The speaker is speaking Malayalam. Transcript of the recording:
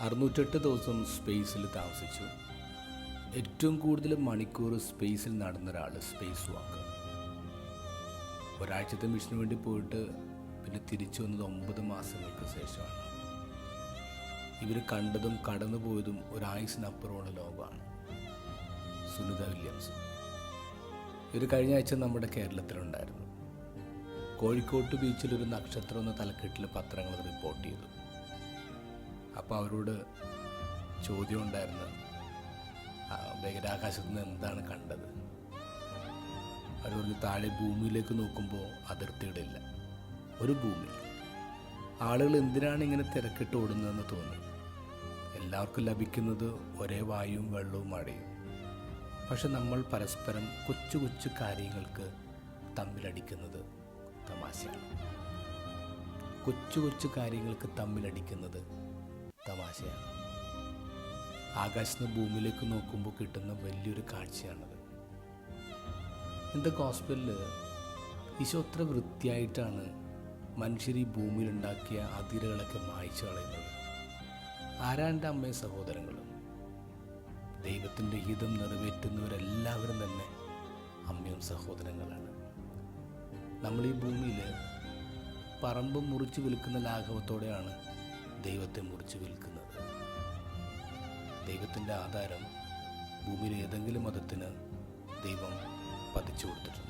68 ദിവസം സ്പേസിൽ താമസിച്ചു. ഏറ്റവും കൂടുതൽ മണിക്കൂർ സ്പേസിൽ നടന്ന ഒരാൾ സ്പേസ് വാക്ക്. ഒരാഴ്ചത്തെ മിഷന് വേണ്ടി പോയിട്ട് പിന്നെ തിരിച്ചു വന്നത് 9 മാസങ്ങൾക്ക് ശേഷമാണ്. ഇവർ കണ്ടതും കടന്നുപോയതും ഒരായുസിനപ്പുറമുള്ള ലോകമാണ്. സുനിത വില്യംസ് ഇവർ കഴിഞ്ഞ ആഴ്ച നമ്മുടെ കേരളത്തിലുണ്ടായിരുന്നു. കോഴിക്കോട്ട് ബീച്ചിൽ ഒരു നക്ഷത്രം എന്ന തലക്കെട്ടിൽ പത്രങ്ങൾ റിപ്പോർട്ട് ചെയ്തു. അപ്പോൾ അവരോട് ചോദ്യം ഉണ്ടായിരുന്നു, ബഹിരാകാശത്ത് നിന്ന് എന്താണ് കണ്ടത്? അവർ പറഞ്ഞു, താഴെ ഭൂമിയിലേക്ക് നോക്കുമ്പോൾ അതിർത്തികളില്ല, ഒരു ഭൂമി. ആളുകൾ എന്തിനാണ് ഇങ്ങനെ തിരക്കിട്ട് ഓടുന്നതെന്ന് തോന്നി. എല്ലാവർക്കും ലഭിക്കുന്നത് ഒരേ വായുവും വെള്ളവും മഴയും. പക്ഷെ നമ്മൾ പരസ്പരം കൊച്ചു കൊച്ചു കാര്യങ്ങൾക്ക് തമ്മിലടിക്കുന്നത് തമാശയാണ്. കൊച്ചു കൊച്ചു കാര്യങ്ങൾക്ക് തമ്മിലടിക്കുന്നത് തമാശയാണ്. ആകാശത്ത് നിന്ന് ഭൂമിയിലേക്ക് നോക്കുമ്പോൾ കിട്ടുന്ന വലിയൊരു കാഴ്ചയാണത്. ഇന്നത്തെ ഗോസ്പലിൽ ഈശോ അത്ര വൃത്തിയായിട്ടാണ് മനുഷ്യർ ഈ ഭൂമിയിലുണ്ടാക്കിയ അതിരുകളൊക്കെ മായ്ച്ചു കളയുന്നത്. ആരാൻ്റെ അമ്മയും സഹോദരങ്ങളും ദൈവത്തിൻ്റെ ഹിതം നിറവേറ്റുന്നവരെല്ലാവരും തന്നെ അമ്മയും സഹോദരങ്ങളാണ്. നമ്മൾ ഈ ഭൂമിയിൽ പറമ്പ് മുറിച്ച് വിൽക്കുന്ന ലാഘവത്തോടെയാണ് ദൈവത്തെ മുറിച്ച് വിൽക്കുന്നത്. ദൈവത്തിൻ്റെ ആധാരം ഭൂമിയിലെ ഏതെങ്കിലും മതത്തിന് ദൈവം പതിച്ചു കൊടുത്തിട്ടുണ്ട്.